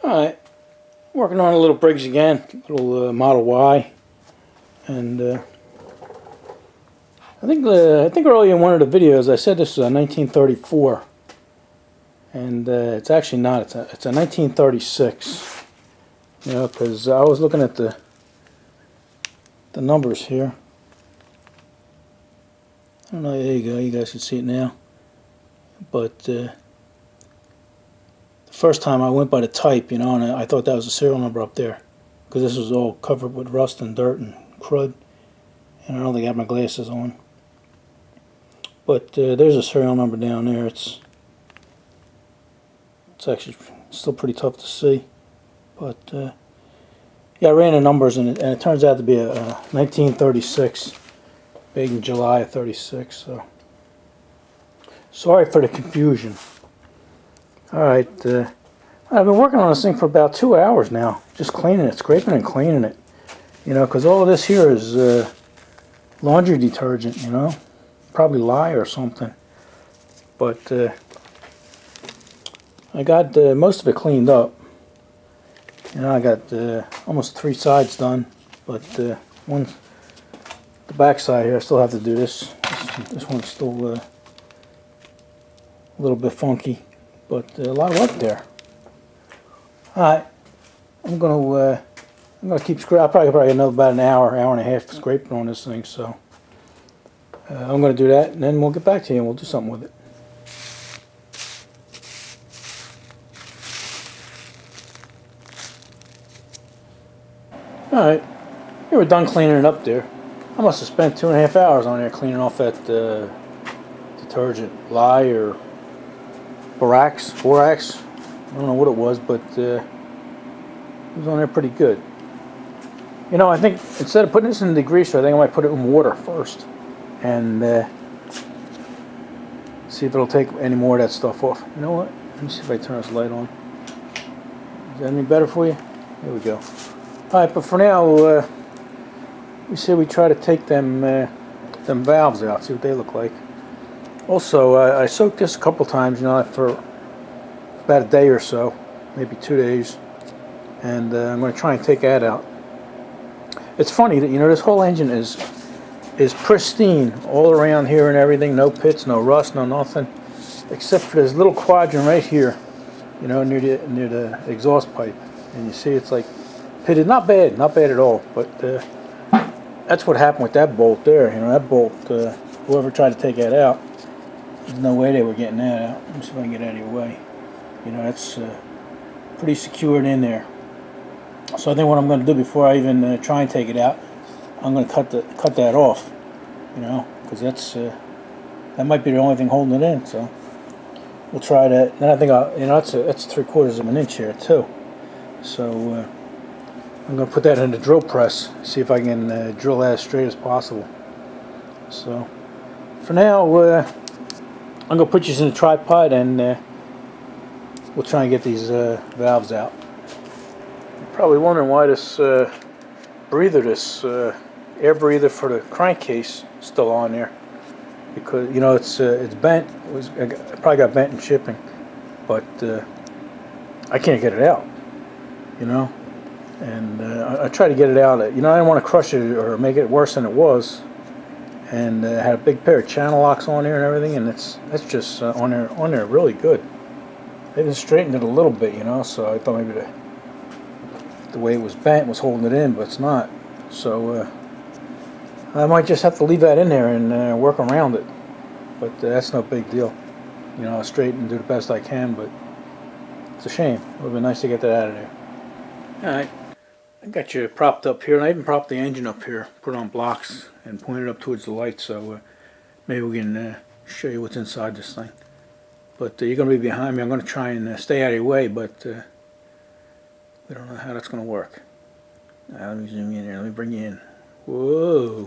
Alright, working on a little Briggs again, little Model Y, and I think earlier in one of the videos I said this is a 1934, and it's actually not. It's a 1936. You know, because I was looking at the numbers here. I don't know. There you go. You guys can see it now. But the first time I went by the type, you know, and I thought that was a serial number up there, because this was all covered with rust and dirt and crud, and I don't think I have my glasses on. But there's a serial number down there. It's actually still pretty tough to see, but yeah, I ran the numbers, and it turns out to be a 1936, made in July of 36. So sorry for the confusion. Alright, I've been working on this thing for about 2 hours now, just cleaning it, scraping and cleaning it. You know, because all of this here is laundry detergent, you know, probably lye or something. But I got most of it cleaned up. You know, I got almost 3 sides done, but the back side here I still have to do this. This one's still a little bit funky, but a lot of work there. Alright, I'm gonna keep scraping. I'll probably about an hour and a half scraping on this thing, so I'm gonna do that, and then we'll get back to you and we'll do something with it. Alright, we were done cleaning it up there. I must have spent 2.5 hours on there cleaning off that detergent, lye or borax. I don't know what it was, but it was on there pretty good. You know, I think instead of putting this in the degreaser, I think I might put it in water first, and see if it'll take any more of that stuff off. You know what? Let me see if I turn this light on. Is that any better for you? There we go. Alright, but for now, we say we try to take them valves out, see what they look like. Also, I soaked this a couple times, you know, for about a day or so, maybe 2 days, and I'm going to try and take that out. It's funny that, you know, this whole engine is pristine all around here and everything, no pits, no rust, no nothing, except for this little quadrant right here, you know, near the exhaust pipe, and you see it's like pitted. Not bad at all, but that's what happened with that bolt there. You know, that bolt, whoever tried to take that out, there's no way they were getting that out. Let me see if I can get out of your way. You know, that's pretty secured in there. So I think what I'm going to do before I even try and take it out, I'm going to cut that off. You know, because that might be the only thing holding it in. So we'll try that. Then I think you know, that's 3/4 of an inch here too. So I'm going to put that in the drill press, see if I can drill that as straight as possible. So for now, I'm going to put these in the tripod, and we'll try and get these valves out. You're probably wondering why this breather, this air breather for the crankcase, is still on there. Because, you know, it's bent. It probably got bent in shipping, but I can't get it out. You know, and I tried to get it out. You know, I didn't want to crush it or make it worse than it was, and had a big pair of channel locks on there and everything, and that's just on there really good. They even straightened it a little bit, you know, so I thought maybe the way it was bent was holding it in, but it's not. So I might just have to leave that in there and work around it, but that's no big deal. You know, I'll straighten and do the best I can, but it's a shame. It would have been nice to get that out of there. Alright, I got you propped up here, and I even propped the engine up here, put it on blocks, and pointed up towards the light, so maybe we can show you what's inside this thing. But you're going to be behind me. I'm going to try and stay out of your way, but we don't know how that's going to work. Let me zoom in here, let me bring you in. Whoa!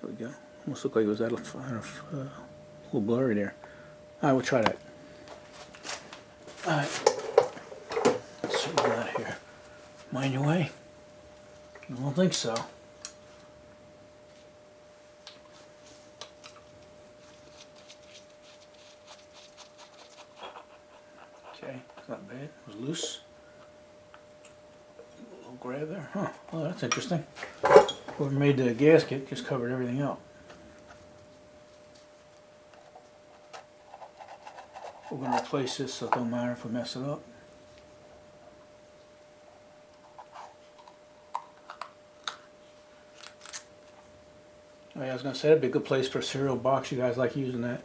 There we go. Almost looked like it was that a little blurry there. Alright, we'll try that. Alright, let's see what we got here. Mind your way? I don't think so. Okay, it's not bad. It was loose. A little grab there. Huh. Oh, that's interesting. Whoever made the gasket just covered everything up. We're going to replace this so it don't matter if we mess it up. Oh, yeah, I was going to say that'd be a good place for a cereal box. You guys like using that.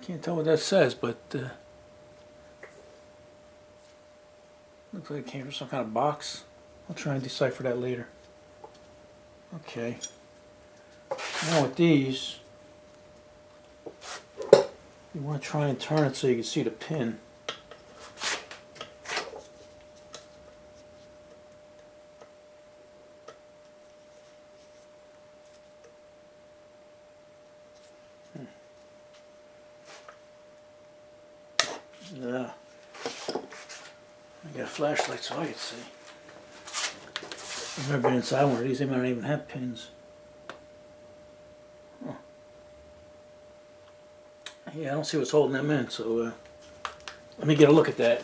Can't tell what that says, but looks like it came from some kind of box. I'll try and decipher that later. Okay. Now with these, you want to try and turn it so you can see the pin. Yeah. I got a flashlight so I can see. I've never been inside one of these. They might not even have pins. Huh. Yeah, I don't see what's holding them in, so let me get a look at that.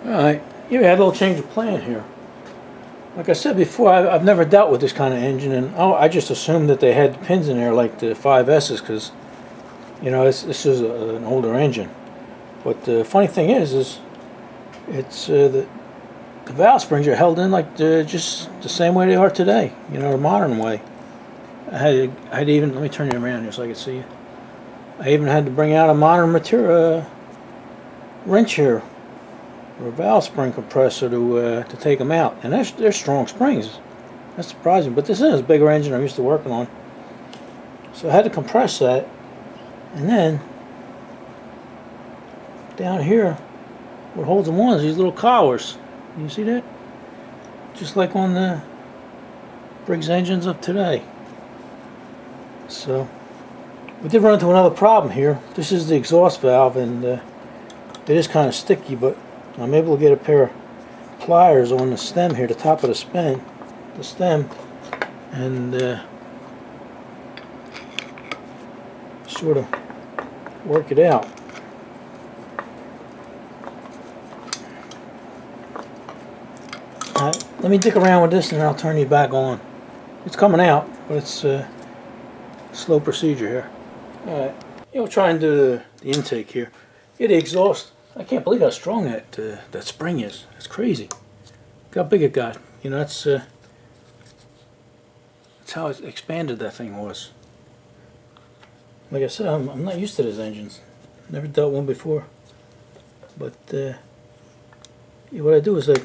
Alright, yeah, we had a little change of plan here. Like I said before, I've never dealt with this kind of engine, and I just assumed that they had pins in there like the 5S's, because you know, this is an older engine. But the funny thing is it's the valve springs are held in like just the same way they are today. You know, the modern way. I had to even, let me turn you around here so I can see you. I even had to bring out a modern material wrench here, or a valve spring compressor to take them out. And they're strong springs. That's surprising. But this is a bigger engine I'm used to working on. So I had to compress that. And then, down here, what holds them on is these little collars. You see that? Just like on the BRIGGS engines of today. So, we did run into another problem here. This is the exhaust valve, and it is kind of sticky, but I'm able to get a pair of pliers on the stem here, the top of the stem, and sort of work it out. Alright, let me dick around with this and then I'll turn you back on. It's coming out, but it's a slow procedure here. Alright, we'll try and do the intake here. Yeah, the exhaust, I can't believe how strong that spring is. It's crazy. Look how big it got. You know, that's how expanded that thing was. Like I said, I'm not used to these engines. Never dealt one before. But yeah, what I do is I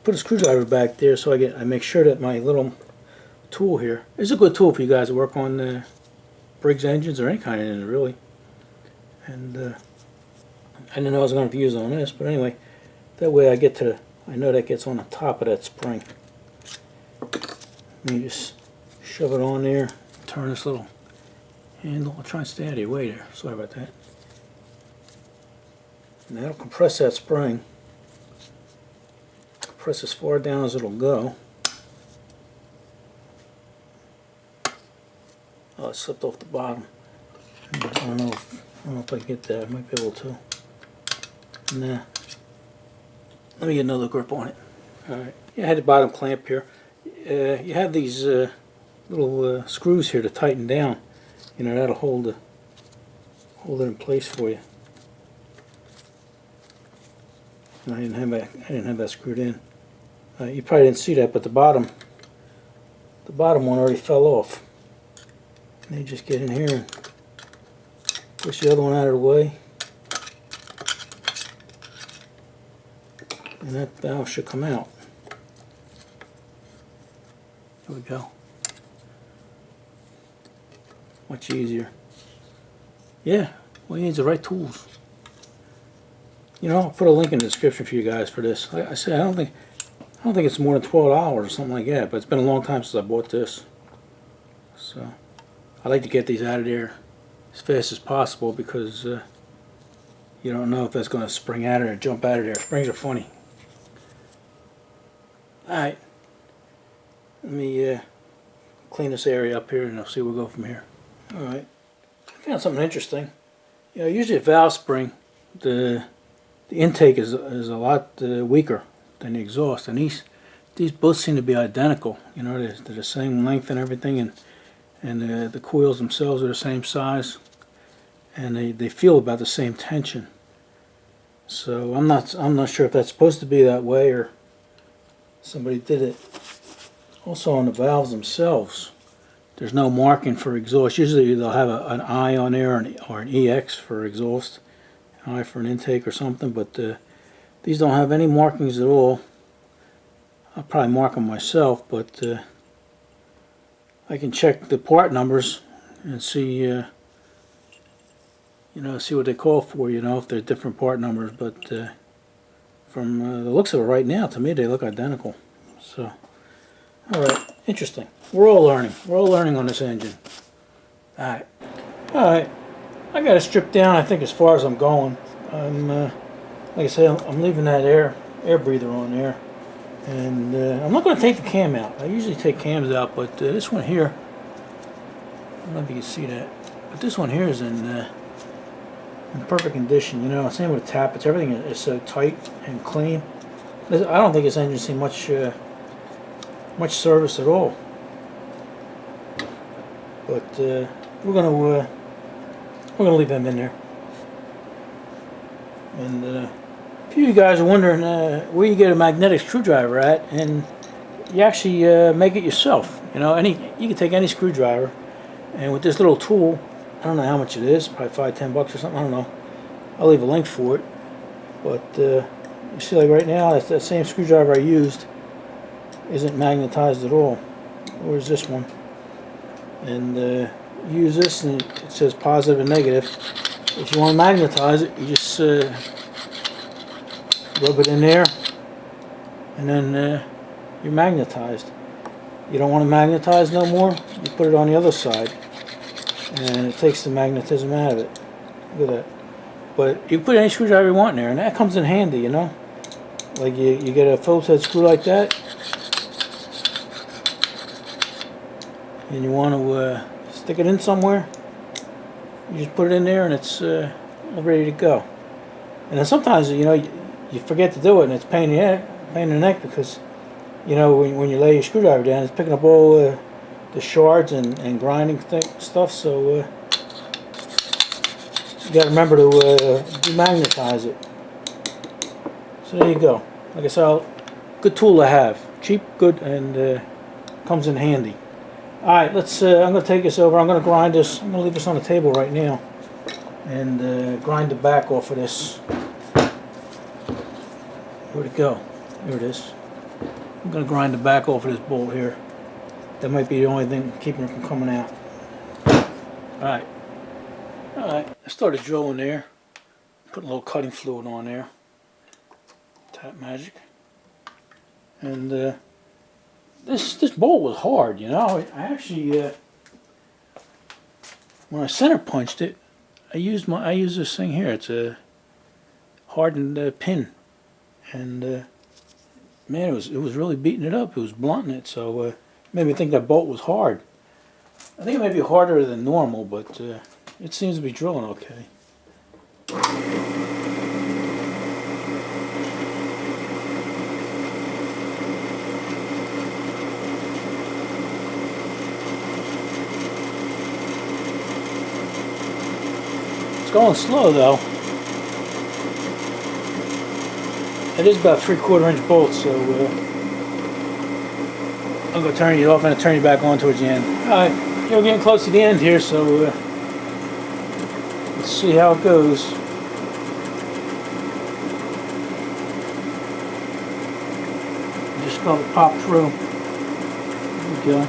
put a screwdriver back there so I make sure that my little tool here is a good tool for you guys to work on BRIGGS engines or any kind of engine really. And I didn't know I was going to use it on this, but anyway, that way I know that gets on the top of that spring. Let me just shove it on there, turn this little handle. I'll try and stay out of your way there. Sorry about that. And that'll compress that spring. Compress as far down as it'll go. Oh, it slipped off the bottom. I don't know if I can get that. I might be able to. Nah. Let me get another grip on it. Alright. Yeah, I had the bottom clamp here. You have these little screws here to tighten down. You know, that'll hold it in place for you. And I didn't have that screwed in. You probably didn't see that, but the bottom one already fell off. And you just get in here and push the other one out of the way, and that valve should come out. There we go. Much easier. Yeah, well, you need the right tools. You know, I'll put a link in the description for you guys for this. Like I said, I don't think it's more than $12 or something like that, but it's been a long time since I bought this. So I like to get these out of there as fast as possible because you don't know if that's going to spring out of there or jump out of there. Springs are funny. Alright, let me clean this area up here and I'll see where we'll go from here. Alright, I found something interesting. You know, usually a valve spring, the intake is a lot weaker than the exhaust, and these both seem to be identical. You know, they're the same length and everything, and the coils themselves are the same size, and they feel about the same tension. So I'm not sure if that's supposed to be that way or somebody did it. Also on the valves themselves, there's no marking for exhaust. Usually they'll have an I on there or an EX for exhaust, an I for an intake or something, but these don't have any markings at all. I'll probably mark them myself, but I can check the part numbers and see, you know, see what they call for, you know, if they're different part numbers. But from the looks of it right now, to me they look identical. So, all right, interesting. We're all learning. We're all learning on this engine. All right, all right. I got to strip down, I think, as far as I'm going. Like I said, I'm leaving that air breather on there. And I'm not going to take the cam out. I usually take cams out, but this one here, I don't know if you can see that, but this one here is in perfect condition. You know, same with the tappets. Everything is so tight and clean. I don't think this engine's seen much service at all. But we're gonna leave them in there. And a few of you guys are wondering where you get a magnetic screwdriver at, and you actually make it yourself. You know, you can take any screwdriver, and with this little tool, I don't know how much it is, probably $5-10 or something. I don't know. I'll leave a link for it. But you see, like right now, that same screwdriver I used isn't magnetized at all. Where's this one? And you use this, and it says positive and negative. If you want to magnetize it, you just rub it in there, and then you're magnetized. You don't want to magnetize no more, you put it on the other side, and it takes the magnetism out of it. Look at that. But you can put any screwdriver you want in there, and that comes in handy, you know. Like you get a Phillips head screw like that, and you want to stick it in somewhere, you just put it in there and it's all ready to go. And then sometimes, you know, you forget to do it, and it's pain in the neck, because, you know, when you lay your screwdriver down, it's picking up all the shards and grinding stuff, so you got to remember to demagnetize it. So there you go. Like I said, good tool to have. Cheap, good, and comes in handy. Alright, I'm going to take this over. I'm going to grind this. I'm going to leave this on the table right now and grind the back off of this. Where'd it go? There it is. I'm going to grind the back off of this bolt here. That might be the only thing keeping it from coming out. Alright. Alright, I started drilling there. Put a little cutting fluid on there. Tap magic. And this bolt was hard, you know. I actually when I center punched it, I used this thing here. It's a hardened pin, and man, it was really beating it up. It was blunting it, so it made me think that bolt was hard. I think it may be harder than normal, but it seems to be drilling okay. Going slow though. It is about 3/4 inch bolts, so I'm going to turn you off and turn you back on towards the end. Alright, we're getting close to the end here, so let's see how it goes. Just felt it pop through. There we go.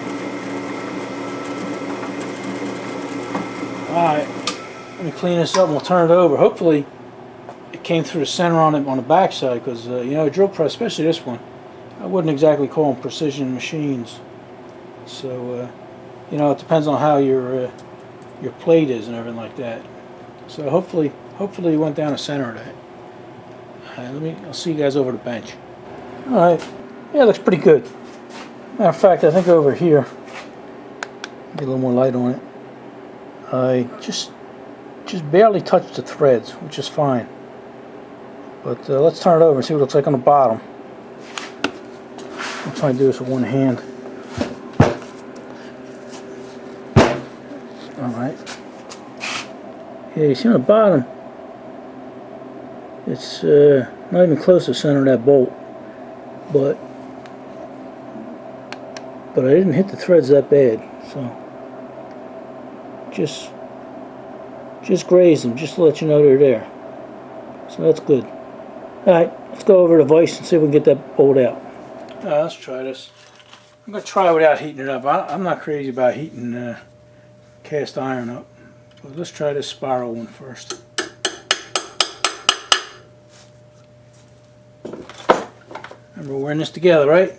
Alright. Let me clean this up and we'll turn it over. Hopefully it came through the center on the back side, because you know, a drill press, especially this one, I wouldn't exactly call them precision machines. So you know, it depends on how your plate is and everything like that. So hopefully it went down the center of that. I'll see you guys over the bench. Alright, yeah, it looks pretty good. Matter of fact, I think over here, get a little more light on it. I just barely touched the threads, which is fine. But let's turn it over and see what it looks like on the bottom. I'm trying to do this with one hand. Alright. Yeah, you see on the bottom, it's not even close to the center of that bolt. But I didn't hit the threads that bad, so just grazed them, just to let you know they're there. So that's good. Alright, let's go over the vise and see if we can get that bolt out. Let's try this. I'm going to try it without heating it up. I'm not crazy about heating cast iron up. But let's try this spiral one first. Remember, we're in this together, right?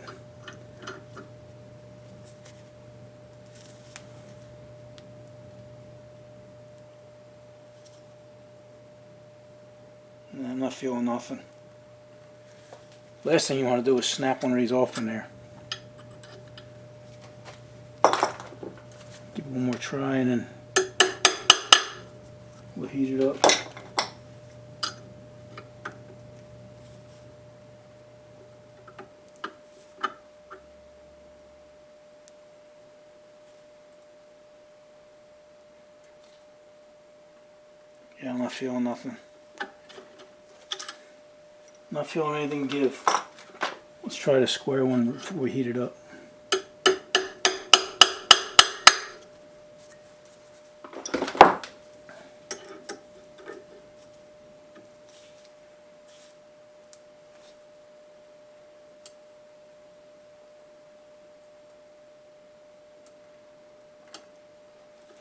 I'm not feeling nothing. Last thing you want to do is snap one of these off in there. Give it one more try and then we'll heat it up. Yeah, I'm not feeling nothing. Not feeling anything give. Let's try the square one before we heat it up.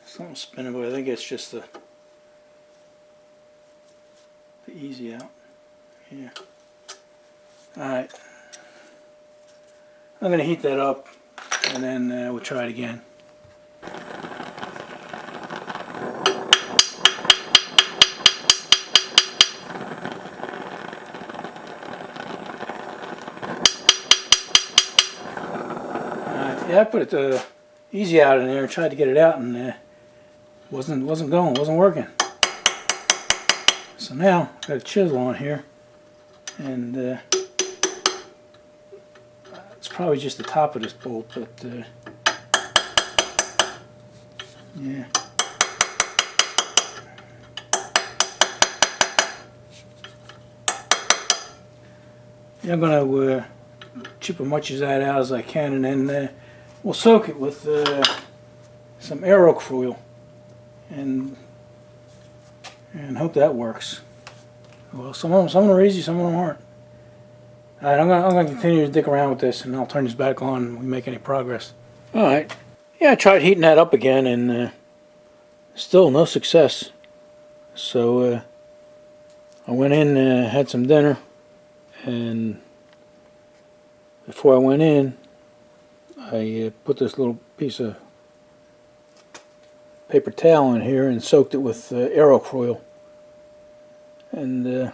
Something's spinning, but I think it's just the easy out. Yeah. Alright. I'm going to heat that up and then we'll try it again. Alright, yeah, I put it easy out in there and tried to get it out and wasn't working. So now I've got a chisel on here and it's probably just the top of this bolt, but yeah. Yeah, I'm going to chip as much of that out as I can, and then we'll soak it with some aerocruyl and hope that works. Well, some of them are easy, some of them aren't. Alright, I'm going to continue to dick around with this, and I'll turn this back on when we make any progress. Alright, yeah, I tried heating that up again, and still no success. So I went in, had some dinner, and before I went in, I put this little piece of paper towel in here and soaked it with aerocruyl. And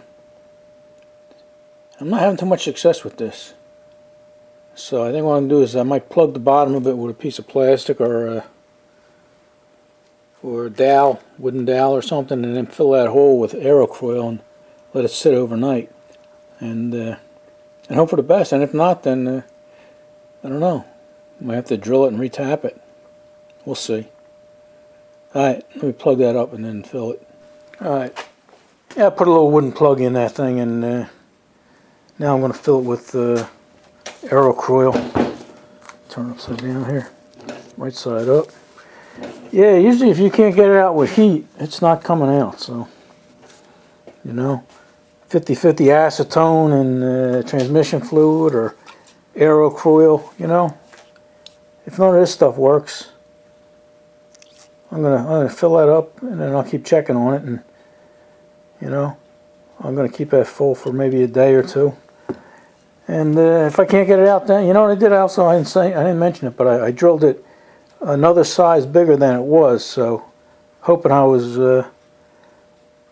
I'm not having too much success with this. So I think what I'm going to do is I might plug the bottom of it with a piece of plastic or a dowel, wooden dowel or something, and then fill that hole with aerocruyl and let it sit overnight. And hope for the best. And if not, then I don't know. Might have to drill it and retap it. We'll see. Alright, let me plug that up and then fill it. Alright. Yeah, I put a little wooden plug in that thing, and now I'm going to fill it with aerocruyl. Turn it upside down here. Right side up. Yeah, usually if you can't get it out with heat, it's not coming out. So, you know, 50-50 acetone and transmission fluid or aerocruyl, you know. If none of this stuff works, I'm gonna fill that up, and then I'll keep checking on it, and you know, I'm gonna keep that full for maybe a day or two. And if I can't get it out, then you know what I did also, I didn't mention it, but I drilled it another size bigger than it was, so hoping I was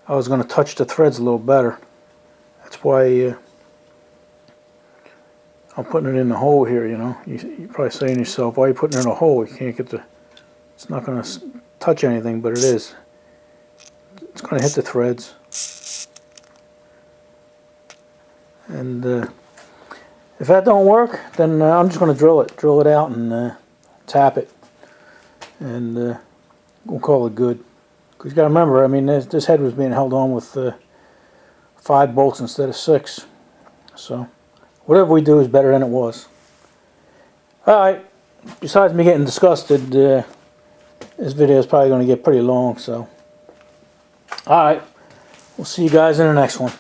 gonna touch the threads a little better. That's why I'm putting it in the hole here. You know, you're probably saying to yourself, why are you putting it in a hole? You can't get the, it's not gonna touch anything, but it is. It's going to hit the threads. And if that don't work, then I'm just going to drill it out and tap it. And we'll call it good. Because you got to remember, I mean, this head was being held on with 5 bolts instead of 6. So whatever we do is better than it was. Alright, besides me getting disgusted, this video is probably going to get pretty long. So, alright, we'll see you guys in the next one.